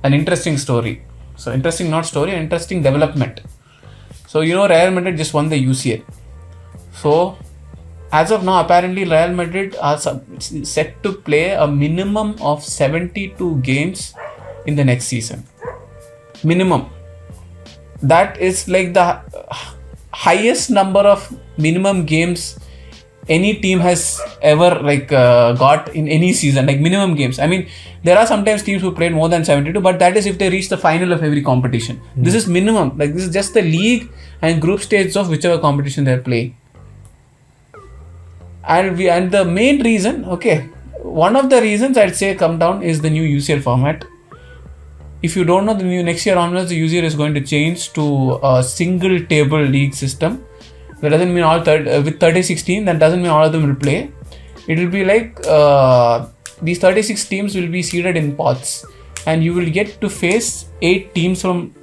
an interesting story. So interesting, not story, interesting development. So Real Madrid just won the UCL. So as of now, apparently Real Madrid are set to play a minimum of 72 games in the next season. Minimum. That is like the highest number of minimum games any team has ever got in any season, like minimum games. I mean, there are sometimes teams who played more than 72, but that is if they reach the final of every competition. This is minimum. Like, this is just the league and group stages of whichever competition they're playing. And the main reason, one of the reasons I'd say come down is the new UCL format. If you don't know, the new next year onwards, the UCL is going to change to a single table league system. That doesn't mean with 36 teams, that doesn't mean all of them will play. It will be like these 36 teams will be seeded in pots, and you will get to face 8 teams from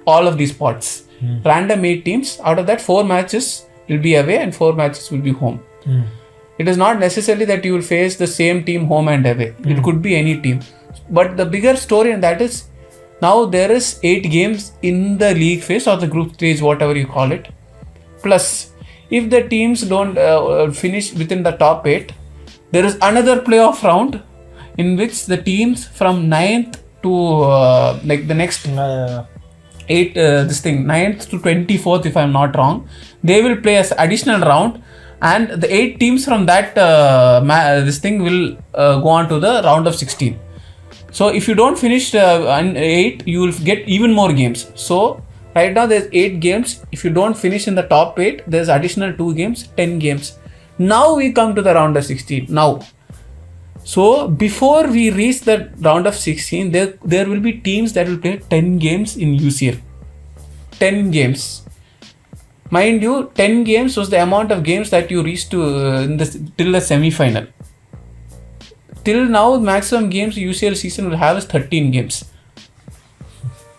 all of these pots. Random 8 teams. Out of that, 4 matches will be away and 4 matches will be home. It is not necessarily that you will face the same team home and away. It could be any team. But the bigger story in that is, now there is 8 games in the league phase or the group stage, whatever you call it. Plus, if the teams don't finish within the top 8, there is another playoff round in which the teams from 9th to the next 9th to 24th, if I'm not wrong, they will play an additional round, and the 8 teams from that will go on to the round of 16. So if you don't finish 8, you will get even more games. So right now there's 8 games. If you don't finish in the top 8, there's additional 2 games, 10 games. Now we come to the round of 16. Now, so before we reach the round of 16, there will be teams that will play 10 games in UCL. 10 games. Mind you, 10 games was the amount of games that you reached to till the semi-final. Till now, maximum games UCL season will have is 13 games.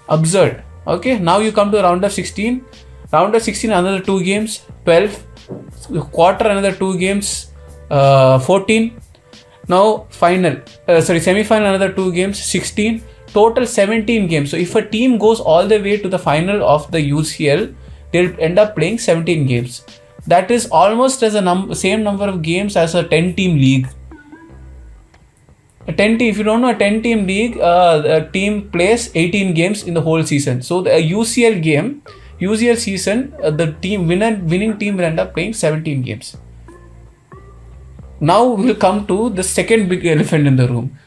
Absurd. Okay, now you come to round of 16. Round of 16, another 2 games, 12. Quarter, another 2 games, 14. Now semi-final, another 2 games, 16. Total 17 games. So if a team goes all the way to the final of the UCL, they'll end up playing 17 games. That is almost as same number of games as a 10-team league. If you don't know, a 10-team league, a team plays 18 games in the whole season. So the UCL season, the winning team will end up playing 17 games. Now we'll come to the second big elephant in the room.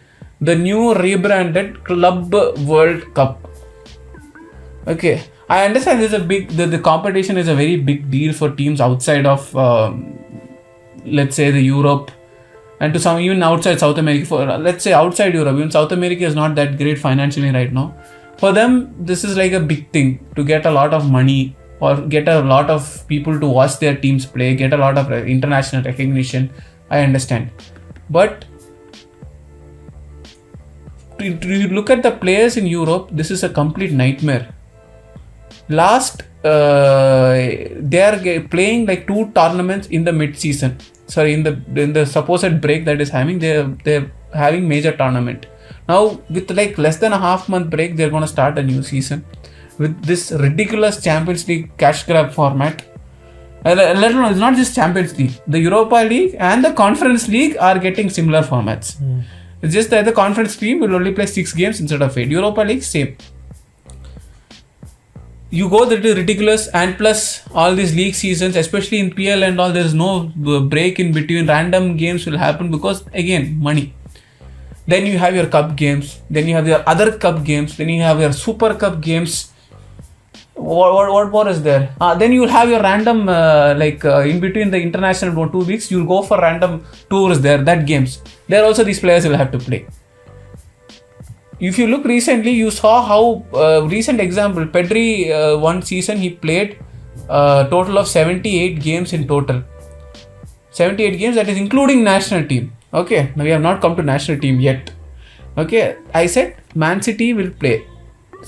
The new rebranded Club World Cup. Okay, I understand this is the competition is a very big deal for teams outside of, let's say, the Europe, and to some even outside South America. Let's say outside Europe, even South America is not that great financially right now. For them, this is like a big thing to get a lot of money or get a lot of people to watch their teams play, get a lot of international recognition. I understand. But to look at the players in Europe, this is a complete nightmare. They are playing like 2 tournaments in the mid-season. Sorry, in the supposed break that is having, they're having major tournament. Now with like less than a half-month break, they're going to start a new season with this ridiculous Champions League cash grab format. It's not just Champions League. The Europa League and the Conference League are getting similar formats. It's just that the Conference team will only play 6 games instead of 8. Europa League, same. You go the ridiculous, and plus all these league seasons, especially in PL and all, there is no break in between. Random games will happen because, again, money. Then you have your cup games. Then you have your other cup games. Then you have your super cup games. What more is there? Then you will have your random, in between the international 2 weeks, you'll go for random tours there, that games. There also these players will have to play. If you look recently, you saw how, recent example, Pedri, one season he played a total of 78 games in total. 78 games, that is including national team. Okay, now we have not come to national team yet. Okay, I said Man City will play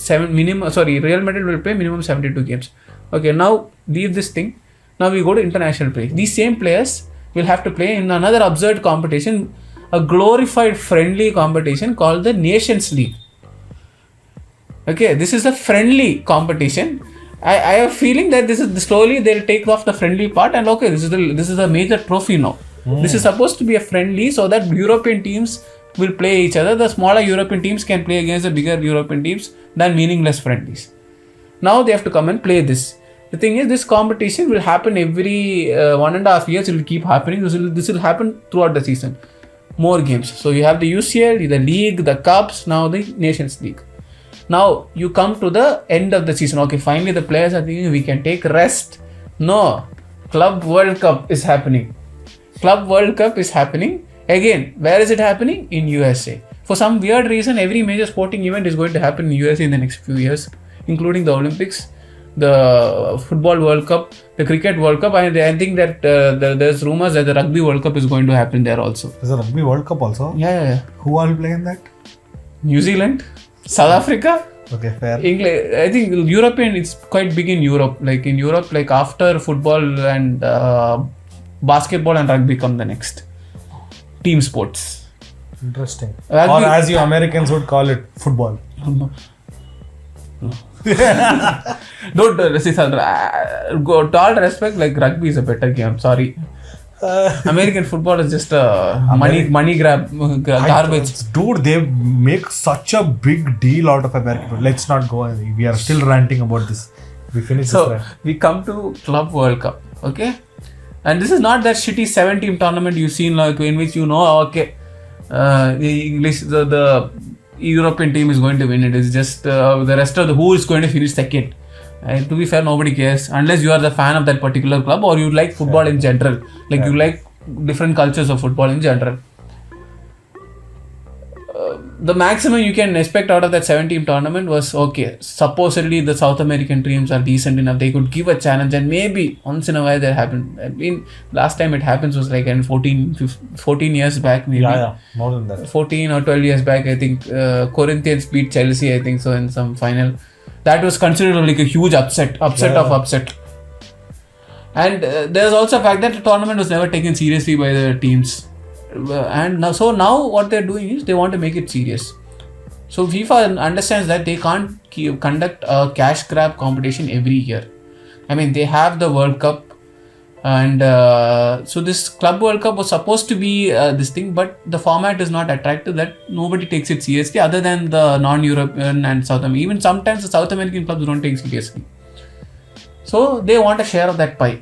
Real Madrid will play minimum 72 games. Okay, now leave this thing. Now we go to international play. These same players will have to play in another absurd competition, a glorified friendly competition called the Nations League. Okay, this is a friendly competition. I have a feeling that this is slowly they'll take off the friendly part, and okay, this is a major trophy now. This is supposed to be a friendly so that European teams will play each other. The smaller European teams can play against the bigger European teams than meaningless friendlies. Now they have to come and play this. The thing is, this competition will happen every 1.5 years. It will keep happening. This will happen throughout the season. More games. So you have the UCL, the league, the cups, now the Nations League. Now you come to the end of the season. Okay, finally the players are thinking we can take rest. No, Club World Cup is happening. Club World Cup is happening. Again, where is it happening? In USA. For some weird reason, every major sporting event is going to happen in USA in the next few years, including the Olympics, the Football World Cup, the Cricket World Cup. And I think that there's rumors that the Rugby World Cup is going to happen there also. There's a Rugby World Cup also? Yeah. Who all play in that? New Zealand, South Africa. Okay, fair. English, I think European, it's quite big in Europe. Like in Europe, like after football and basketball and rugby come the next team sports. Interesting. Rugby, or as you Americans would call it, football. Don't see, go to all respect, like rugby is a better game. Sorry. American football is just a money grab, garbage. Dude, they make such a big deal out of American. Let's not go. We are still ranting about this. We finish So this. we come to Club World Cup, okay? And this is not that shitty 7-team tournament you've seen, like in which okay, the English, the European team is going to win it. It's just the rest of who is going to finish second. To be fair, nobody cares unless you are the fan of that particular club or you like football in general. Like you like different cultures of football in general. The maximum you can expect out of that 7-team tournament was okay. Supposedly the South American teams are decent enough. They could give a challenge and maybe once in a while that happened. I mean, last time it happens was like in 14 years back maybe. Yeah, more than that. 14 or 12 years back, I think Corinthians beat Chelsea, I think so, in some final. That was considered like a huge upset. And there's also a fact that the tournament was never taken seriously by the teams. And now what they're doing is they want to make it serious. So FIFA understands that they can't conduct a cash grab competition every year. I mean, they have the World Cup. And so this Club World Cup was supposed to be this thing, but the format is not attractive, that nobody takes it seriously other than the non-European and South American. Even sometimes the South American clubs don't take it seriously. So they want a share of that pie.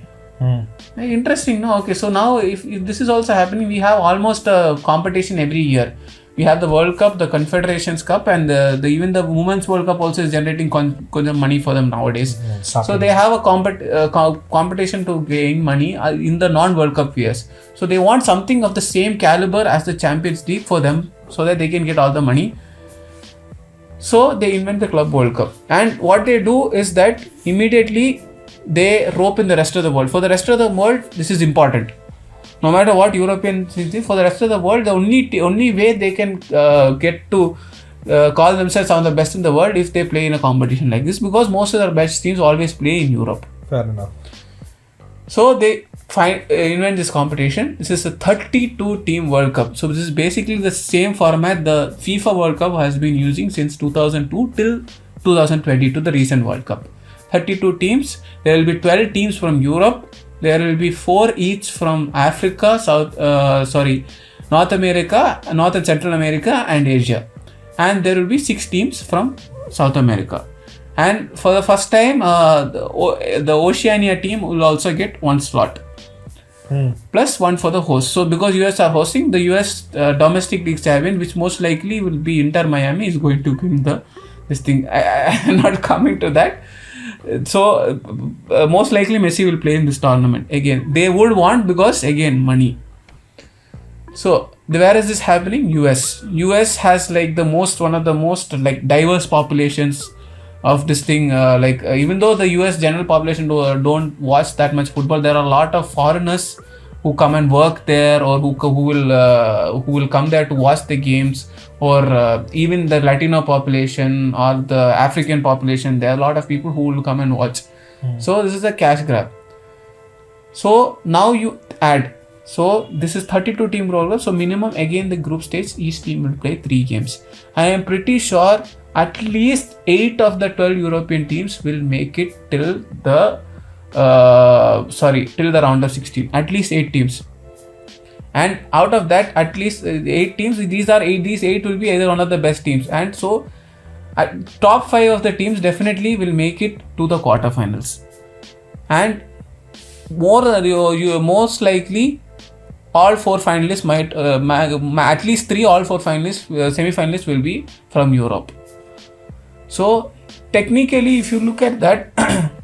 Interesting, no? Okay, so now if this is also happening, we have almost a competition every year. We have the World Cup, the Confederations Cup, and even the Women's World Cup also is generating money for them nowadays. So they have a competition to gain money in the non-World Cup years. So they want something of the same caliber as the Champions League for them so that they can get all the money. So they invent the Club World Cup. And what they do is that immediately they rope in the rest of the world. For the rest of the world, this is important. No matter what European things, for the rest of the world, the only way they can get to call themselves one of the best in the world if they play in a competition like this, because most of the best teams always play in Europe. Fair enough. So they invent this competition. This is a 32-team World Cup. So this is basically the same format the FIFA World Cup has been using since 2002 till 2022, the recent World Cup. 32 teams. There will be 12 teams from Europe. There will be 4 each from Africa, North America, North and Central America, and Asia. And there will be 6 teams from South America. And for the first time, the Oceania team will also get 1 slot. Plus 1 for the host. So because US are hosting, the US domestic league champion, which most likely will be Inter Miami, is going to win this thing. I'm not coming to that. So most likely Messi will play in this tournament. Again, they would want, because again, money. So where is this happening? US has like one of the most like diverse populations of this thing. Even though the US general population don't watch that much football, there are a lot of foreigners who come and work there, or who will come there to watch the games, or even the Latino population or the African population. There are a lot of people who will come and watch. So this is a cash grab. So now you add. So this is 32 team World Cup. So minimum, again, the group stage, each team will play 3 games. I am pretty sure at least 8 of the 12 European teams will make it till the round of 16. At least 8 teams. And out of that, at least 8 teams, these 8 will be either one of the best teams. And so, top 5 of the teams definitely will make it to the quarterfinals. And most likely, all 4 finalists might, at least 3 all 4 finalists, semi-finalists will be from Europe. So, technically, if you look at that,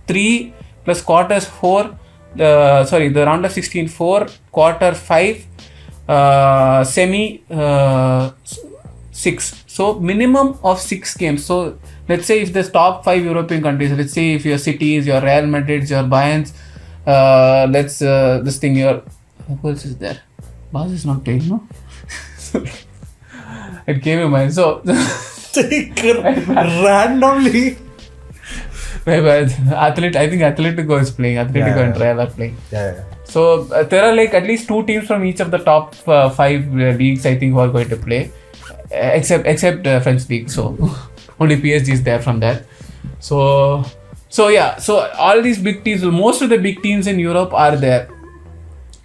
3 plus quarters 4, the round of 16, 4, quarter 5, semi 6. So minimum of 6 games. So let's say if the top 5 European countries, let's say if your cities, your Real Madrids, your Bayerns, who else is there? Baz is not playing, no? It came in mind. So randomly. I think Atletico is playing. Atletico and Real are playing. Yeah. So there are like at least 2 teams from each of the top 5 leagues, I think, who are going to play, except French league. So only PSG is there from that. So all these big teams, most of the big teams in Europe are there.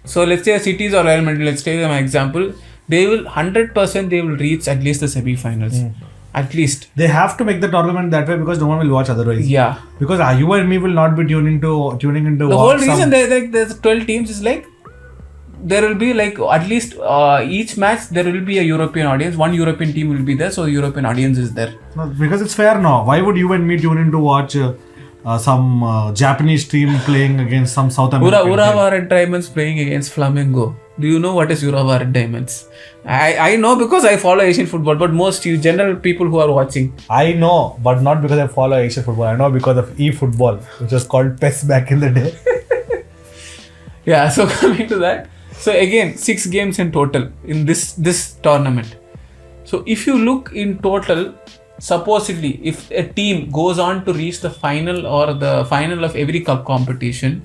So let's say cities or Real Madrid, let's take them an example. They will 100% they will reach at least the semi-finals. At least they have to make the tournament that way because no one will watch otherwise. Yeah. Because you and me will not be tuning into. The whole reason there's 12 teams is like there will be like at least each match there will be a European audience. One European team will be there, so the European audience is there. No, because it's fair now. Why would you and me tune in to watch some Japanese team playing against some South American Urawa Red Diamonds playing against Flamengo. Do you know what is Urawa Red Diamonds? I know because I follow Asian football, but most general people who are watching. I know, but not because I follow Asian football. I know because of e-football, which was called PES back in the day. Yeah, so coming to that. So again, 6 games in total in this tournament. So if you look in total, supposedly if a team goes on to reach the final or the final of every cup competition,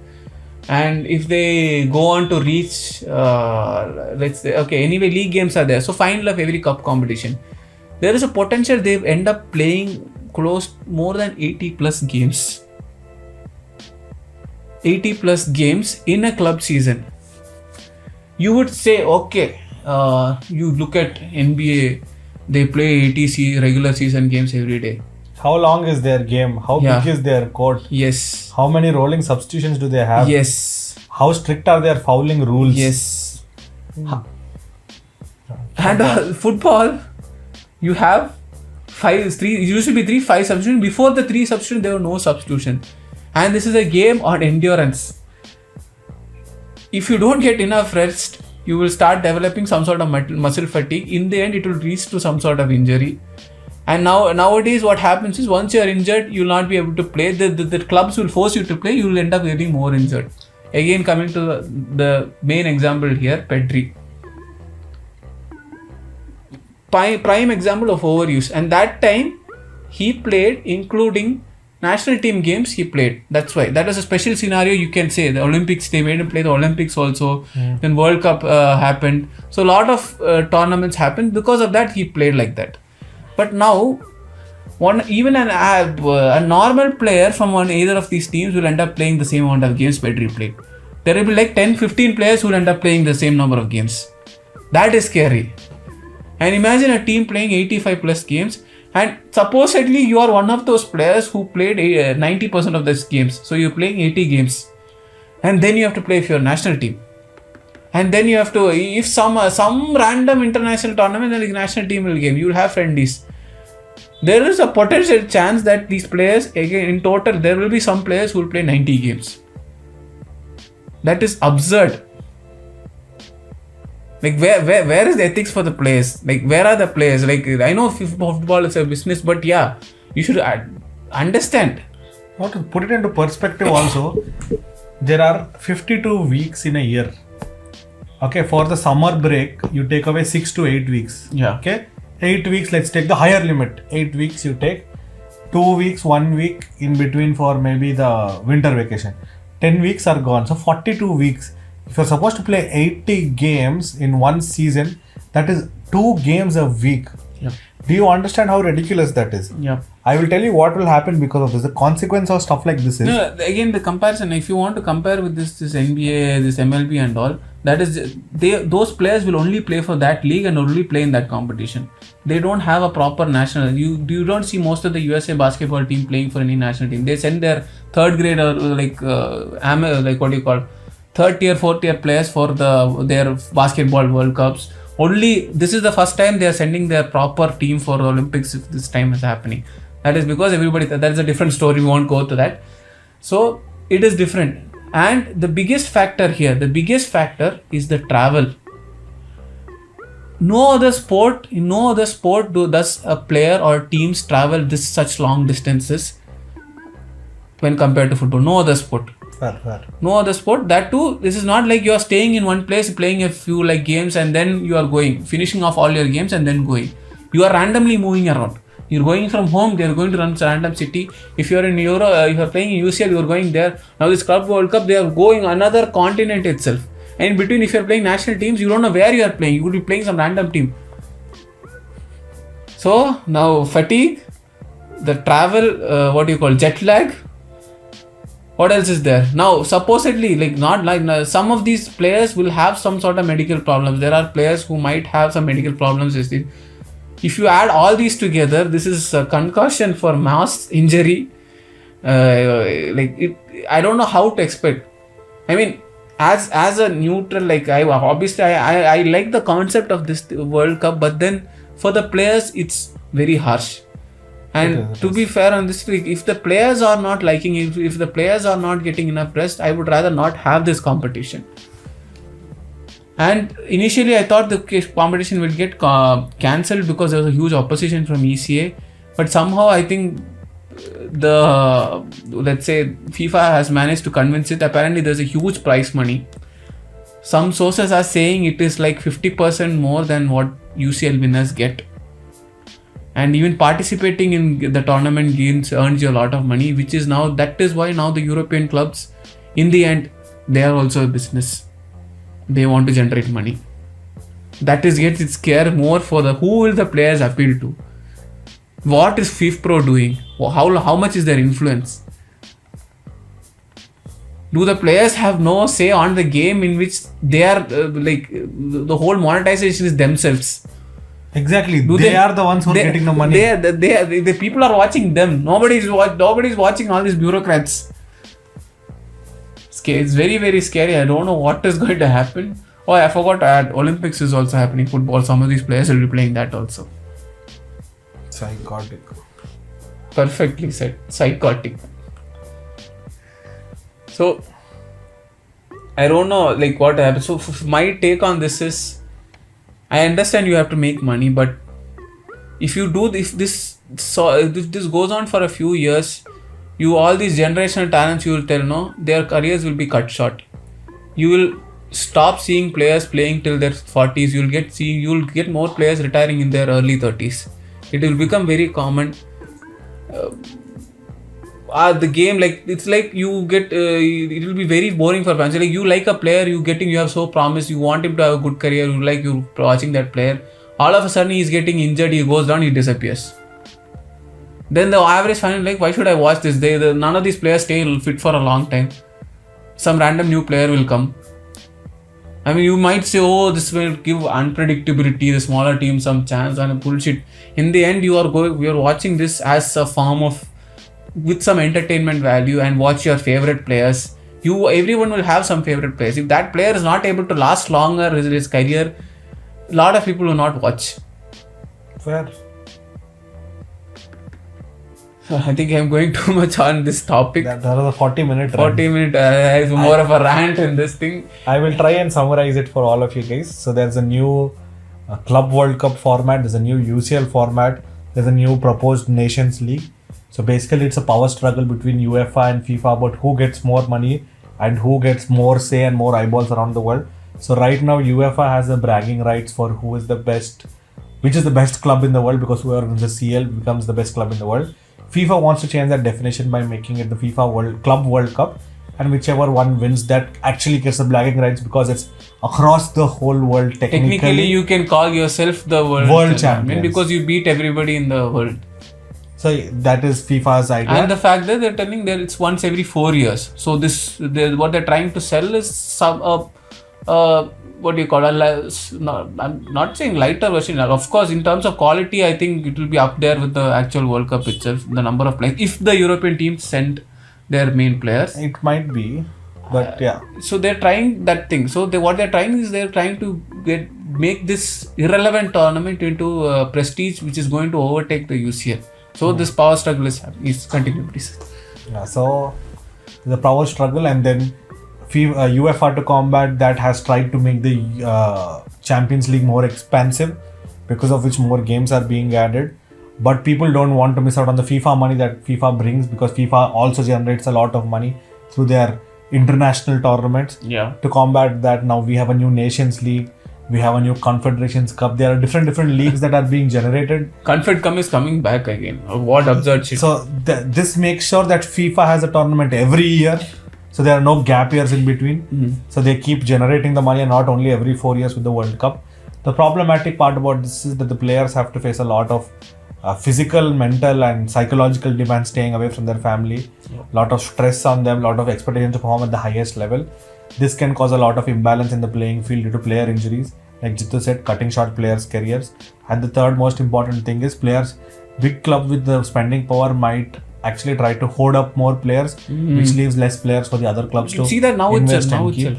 and if they go on to reach let's say, okay, anyway, league games are there, so final of every cup competition, there is a potential they end up playing close more than 80 plus games in a club season. You would say, okay, you look at NBA, they play 80 regular season games every day. How long is their game? How big is their court? Yes. How many rolling substitutions do they have? Yes. How strict are their fouling rules? Yes. And football, you have 5 substitutions. Before the 3 substitutions, there were no substitution. And this is a game on endurance. If you don't get enough rest, you will start developing some sort of muscle fatigue. In the end, it will lead to some sort of injury. And nowadays what happens is once you are injured, you will not be able to play. The clubs will force you to play. You will end up getting more injured. Again, coming to the main example here, Pedri. Prime example of overuse. And that time, he played, including national team games, he played. That's why. That was a special scenario, you can say. The Olympics, they made him play the Olympics also. Then World Cup happened. So a lot of tournaments happened. Because of that, he played like that. But now, a normal player from either of these teams will end up playing the same amount of games Pedri played. There will be like 10-15 players who will end up playing the same number of games. That is scary. And imagine a team playing 85 plus games, and supposedly you are one of those players who played 90% of those games. So you're playing 80 games. And then you have to play for your national team. And then you have to, if some random international tournament, then the national team will game, you will have friendlies. There is a potential chance that these players, again, in total, there will be some players who will play 90 games. That is absurd. Like, where is the ethics for the players? Like, where are the players? Like, I know football is a business, but yeah, you should understand. Now to put it into perspective also, there are 52 weeks in a year. Okay, for the summer break, you take away 6 to 8 weeks. Yeah. Okay, 8 weeks, let's take the higher limit. 8 weeks you take, 2 weeks, 1 week in between for maybe the winter vacation. 10 weeks are gone. So 42 weeks. If you're supposed to play 80 games in one season, that is 2 games a week. Yeah. Do you understand how ridiculous that is? Yeah. I will tell you what will happen because of this. The consequence of stuff like this is... No, again, the comparison, if you want to compare with this NBA, this MLB and all, that is, those players will only play for that league and only play in that competition. They don't have a proper national... You don't see most of the USA basketball team playing for any national team. They send their third grade or third tier, fourth tier players for their basketball World Cups. Only this is the first time they are sending their proper team for Olympics if this time is happening. That is because everybody, that is a different story, we won't go to that. So it is different. And the biggest factor here, is the travel. No other sport does a player or teams travel such long distances when compared to football. No other sport. Fair. No other sport. That too, this is not like you are staying in one place, playing a few games and then you are going, finishing off all your games and then going. You are randomly moving around. You're going from home, they are going to run a random city. If you are in Euro, if you are playing in UCL, you are going there. Now this Club World Cup, they are going another continent itself. And in between, if you are playing national teams, you don't know where you are playing. You could be playing some random team. So now fatigue, the travel, jet lag. What else is there? Now, supposedly, some of these players will have some sort of medical problems. There are players who might have some medical problems. If you add all these together, this is a concussion for mass injury. I don't know how to expect. I mean, as a neutral, I like the concept of this World Cup, but then for the players, it's very harsh. And to be fair on this, if the players are not liking it, if the players are not getting enough rest, I would rather not have this competition. And initially, I thought the competition will get cancelled because there was a huge opposition from ECA. But somehow, I think FIFA has managed to convince it. Apparently, there's a huge prize money. Some sources are saying it is 50% more than what UCL winners get. And even participating in the tournament games earns you a lot of money, that is why now the European clubs, in the end, they are also a business. They want to generate money. That is gets its care more for who will the players appeal to? What is FIFPro doing? How much is their influence? Do the players have no say on the game in which they are the whole monetization is themselves? Exactly. They are the ones who are getting the money. The people are watching them. Nobody's watching all these bureaucrats. It's very, very scary. I don't know what is going to happen. Oh, I forgot to add, Olympics is also happening. Football. Some of these players will be playing that also. Psychotic. Perfectly said. Psychotic. So, I don't know what happens. So, my take on this is, I understand you have to make money, but if this goes on for a few years, all these generational talents, you will tell no, their careers will be cut short. You will stop seeing players playing till their 40s. You'll get more players retiring in their early 30s. It will become very common. The game, it's you get it will be very boring for fans. You like a player, you have so promised, you want him to have a good career, you watching that player. All of a sudden he's getting injured, he goes down, he disappears. Then the average fan is why should I watch this? None of these players stay fit for a long time. Some random new player will come. I mean, you might say, oh, this will give unpredictability, the smaller team some chance, and bullshit. In the end, we are watching this as a form of, with some entertainment value, and watch your favorite players. Everyone will have some favorite players. If that player is not able to last longer in his career, a lot of people will not watch. Fair. I think I'm going too much on this topic. That was a 40-minute rant. 40 minutes, is more of a rant in this thing. I will try and summarize it for all of you guys. So there's a new Club World Cup format, there's a new UCL format, there's a new proposed Nations League. So basically it's a power struggle between UEFA and FIFA about who gets more money and who gets more say and more eyeballs around the world. So right now UEFA has the bragging rights for who is the best, which is the best club in the world, because whoever wins the CL becomes the best club in the world. FIFA wants to change that definition by making it the FIFA Club World Cup, and whichever one wins, that actually gets the bragging rights because it's across the whole world. Technically, you can call yourself the world champion because you beat everybody in the world. So that is FIFA's idea. And the fact that they're telling that it's once every 4 years. So what they're trying to sell is some what do you call it? I'm not saying lighter version. Of course, in terms of quality, I think it will be up there with the actual World Cup itself. The number of players, if the European teams send their main players, it might be, but yeah. So they're trying that thing. So what they're trying is they're trying to make this irrelevant tournament into prestige, which is going to overtake the UCL. So this power struggle is happening. It's continuing, please. Yeah, so the power struggle, and then UEFA to combat that has tried to make the Champions League more expansive, because of which more games are being added. But people don't want to miss out on the FIFA money that FIFA brings, because FIFA also generates a lot of money through their international tournaments. Yeah. To combat that, now we have a new Nations League. We have a new Confederations Cup. There are different leagues that are being generated. Confed Cup is coming back again. What absurd shit. So this makes sure that FIFA has a tournament every year. So there are no gap years in between. So they keep generating the money, and not only every 4 years with the World Cup. The problematic part about this is that the players have to face a lot of physical, mental and psychological demands staying away from their family. A lot of stress on them, a lot of expectation to perform at the highest level. This can cause a lot of imbalance in the playing field due to player injuries, like Jittu said, cutting short players' careers. And the third most important thing is big clubs with the spending power might actually try to hoard up more players, which leaves less players for the other clubs to see that now invest itself. and keep.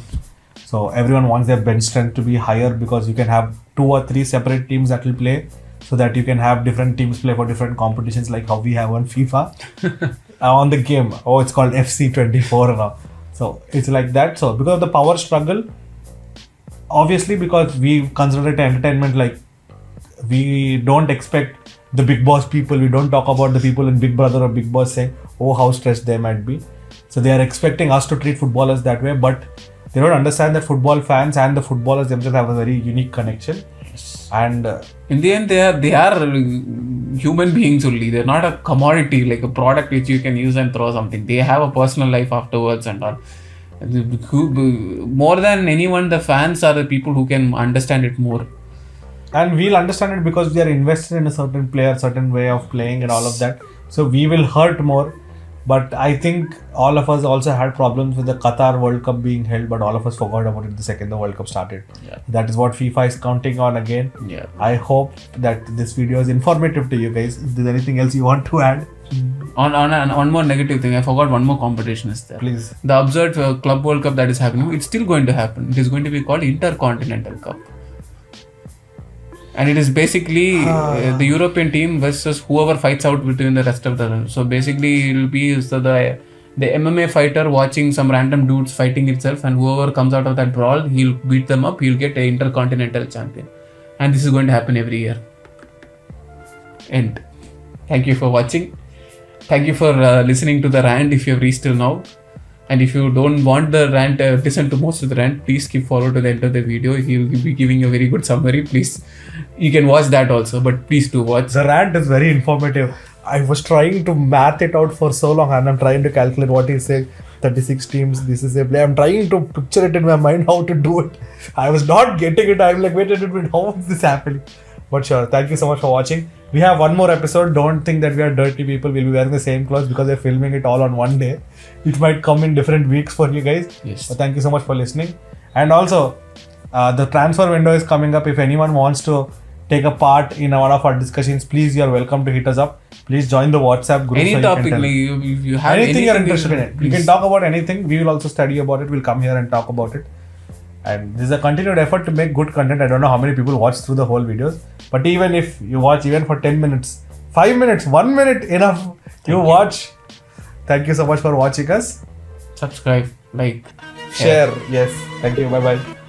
So everyone wants their bench strength to be higher, because you can have 2 or 3 separate teams that will play, so that you can have different teams play for different competitions, like how we have on FIFA. On the game, it's called FC24 now. So it's like that. So because of the power struggle, obviously, because we consider it entertainment, like we don't expect the Big Boss people, we don't talk about the people in Big Brother or Big Boss saying, how stressed they might be. So they are expecting us to treat footballers that way, but they don't understand that football fans and the footballers themselves have a very unique connection. And in the end, they are human beings only. They're not a commodity, like a product which you can use and throw something. They have a personal life afterwards and all. More than anyone, the fans are the people who can understand it more. And we'll understand it because we are invested in a certain player, certain way of playing and all of that. So we will hurt more. But I think all of us also had problems with the Qatar World Cup being held, but all of us forgot about it the second the World Cup started. Yeah. That is what FIFA is counting on again. Yeah. I hope that this video is informative to you guys. If there's anything else you want to add? On one more thing, I forgot one more competition is there. Please. The absurd Club World Cup that is happening, it's still going to happen. It is going to be called Intercontinental Cup. And it is basically the European team versus whoever fights out between the rest of the. So basically, it will be the MMA fighter watching some random dudes fighting itself, and whoever comes out of that brawl, he'll beat them up. He'll get an Intercontinental champion, and this is going to happen every year. End. Thank you for watching. Thank you for listening to the rant. If you have reached till now. And if you don't want the rant, listen to most of the rant, please skip forward to the end of the video. He will be giving a very good summary. Please, you can watch that also, but please do watch. The rant is very informative. I was trying to math it out for so long, and I'm trying to calculate what he's saying. 36 teams, this is a play. I'm trying to picture it in my mind how to do it. I was not getting it. I'm like, wait a minute, how is this happening? But sure, thank you so much for watching. We have one more episode. Don't think that we are dirty people. We'll be wearing the same clothes because we're filming it all on one day. It might come in different weeks for you guys. Yes. But thank you so much for listening. And also, the transfer window is coming up. If anyone wants to take a part in one of our discussions, please, you're welcome to hit us up. Please join the WhatsApp group. Any topic, like if you have anything you're interested in it. Please. You can talk about anything. We will also study about it. We'll come here and talk about it. And this is a continued effort to make good content. I don't know how many people watch through the whole videos. But even if you watch even for 10 minutes, 5 minutes, 1 minute, enough. You watch. Thank you so much for watching us. Subscribe, like, share. Yes. Thank you. Bye-bye.